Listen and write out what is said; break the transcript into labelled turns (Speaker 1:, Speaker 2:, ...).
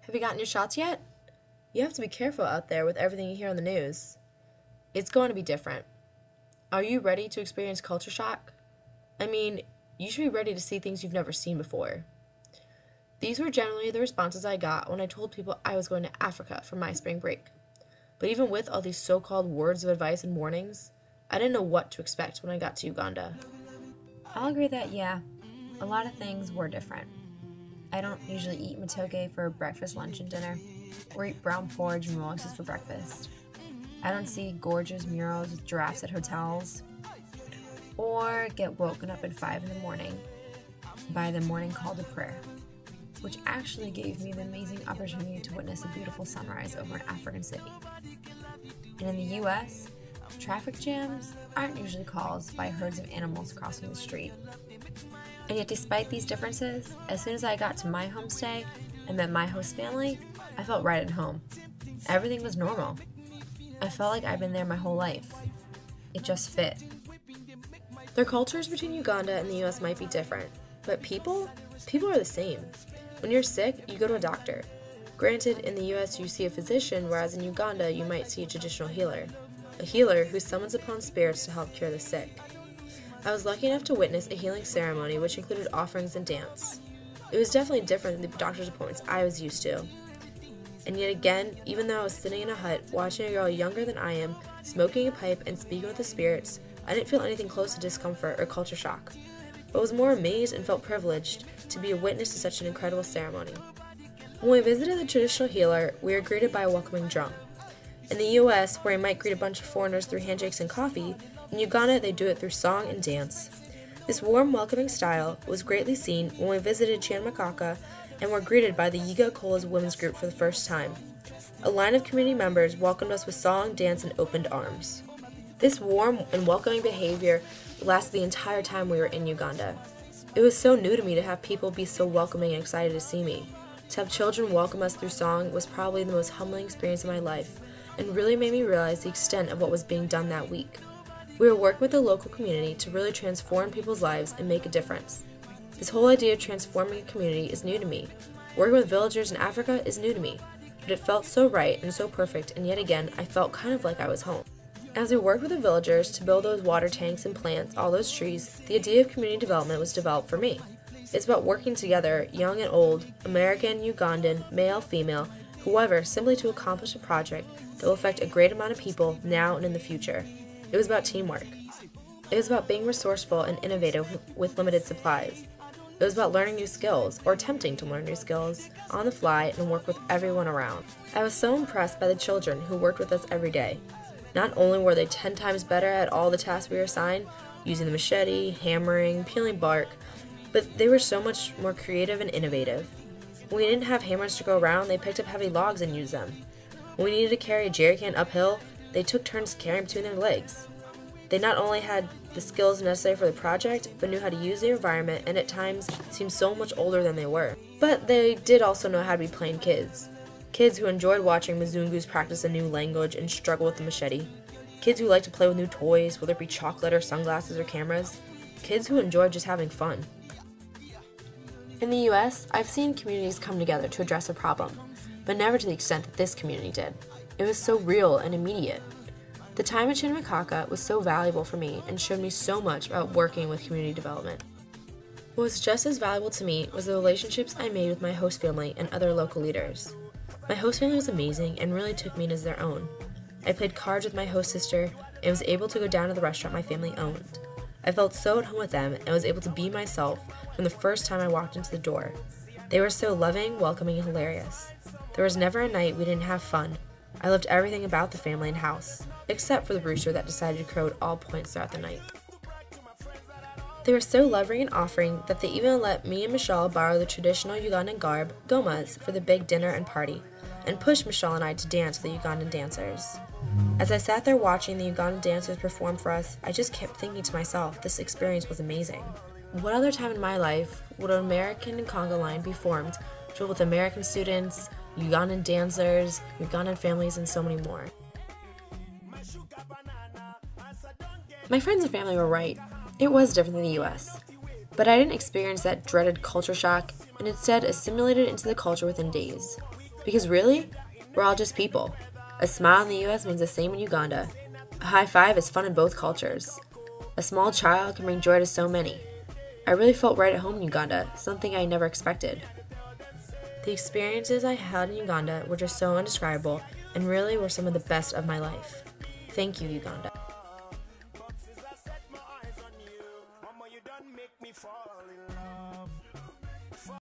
Speaker 1: Have you gotten your shots yet? You have to be careful out there with everything you hear on the news. It's going to be different. Are you ready to experience culture shock? I mean, you should be ready to see things you've never seen before. These were generally the responses I got when I told people I was going to Africa for my spring break. But even with all these so-called words of advice and warnings, I didn't know what to expect when I got to Uganda.
Speaker 2: I'll agree that, yeah, a lot of things were different. I don't usually eat matoke for breakfast, lunch, and dinner, or eat brown porridge and molasses for breakfast. I don't see gorgeous murals with giraffes at hotels, or get woken up at 5 in the morning by the morning call to prayer, which actually gave me the amazing opportunity to witness a beautiful sunrise over an African city. And in the US, traffic jams aren't usually caused by herds of animals crossing the street. And yet despite these differences, as soon as I got to my homestay and met my host family, I felt right at home. Everything was normal. I felt like I'd been there my whole life. It just fit.
Speaker 1: Their cultures between Uganda and the US might be different, but people are the same. When you're sick, you go to a doctor. Granted, in the US you see a physician, whereas in Uganda you might see a traditional healer. A healer who summons upon spirits to help cure the sick. I was lucky enough to witness a healing ceremony which included offerings and dance. It was definitely different than the doctor's appointments I was used to. And yet again, even though I was sitting in a hut watching a girl younger than I am, smoking a pipe and speaking with the spirits, I didn't feel anything close to discomfort or culture shock, but was more amazed and felt privileged to be a witness to such an incredible ceremony. When we visited the traditional healer, we were greeted by a welcoming drum. In the US, where you might greet a bunch of foreigners through handshakes and coffee, in Uganda they do it through song and dance. This warm, welcoming style was greatly seen when we visited Chanmakaka and were greeted by the Yiga Kola's women's group for the first time. A line of community members welcomed us with song, dance, and opened arms. This warm and welcoming behavior lasted the entire time we were in Uganda. It was so new to me to have people be so welcoming and excited to see me. To have children welcome us through song was probably the most humbling experience of my life, and really made me realize the extent of what was being done that week. We were working with the local community to really transform people's lives and make a difference. This whole idea of transforming a community is new to me. Working with villagers in Africa is new to me, but it felt so right and so perfect, and yet again, I felt kind of like I was home. As we worked with the villagers to build those water tanks and plant all those trees, the idea of community development was developed for me. It's about working together, young and old, American, Ugandan, male, female, whoever, simply to accomplish a project that will affect a great amount of people now and in the future. It was about teamwork. It was about being resourceful and innovative with limited supplies. It was about learning new skills, or attempting to learn new skills, on the fly and work with everyone around. I was so impressed by the children who worked with us every day. Not only were they 10 times better at all the tasks we were assigned, using the machete, hammering, peeling bark, but they were so much more creative and innovative. When we didn't have hammers to go around, they picked up heavy logs and used them. When we needed to carry a jerry can uphill, they took turns carrying between their legs. They not only had the skills necessary for the project, but knew how to use their environment and at times seemed so much older than they were. But they did also know how to be plain kids. Kids who enjoyed watching Mzungus practice a new language and struggle with the machete. Kids who liked to play with new toys, whether it be chocolate or sunglasses or cameras. Kids who enjoyed just having fun. In the US, I've seen communities come together to address a problem, but never to the extent that this community did. It was so real and immediate. The time at Chanmakaka was so valuable for me and showed me so much about working with community development. What was just as valuable to me was the relationships I made with my host family and other local leaders. My host family was amazing and really took me in as their own. I played cards with my host sister and was able to go down to the restaurant my family owned. I felt so at home with them and was able to be myself from the first time I walked into the door. They were so loving, welcoming, and hilarious. There was never a night we didn't have fun. I loved everything about the family and house, except for the rooster that decided to crow at all points throughout the night. They were so loving and offering that they even let me and Michelle borrow the traditional Ugandan garb, gomas, for the big dinner and party, and pushed Michelle and I to dance with the Ugandan dancers. As I sat there watching the Ugandan dancers perform for us, I just kept thinking to myself, this experience was amazing. What other time in my life would an American and Congo line be formed, filled with American students, Ugandan dancers, Ugandan families, and so many more? My friends and family were right. It was different than the US. But I didn't experience that dreaded culture shock and instead assimilated into the culture within days. Because really, we're all just people. A smile in the US means the same in Uganda. A high five is fun in both cultures. A small child can bring joy to so many. I really felt right at home in Uganda, something I never expected. The experiences I had in Uganda were just so indescribable and really were some of the best of my life. Thank you, Uganda.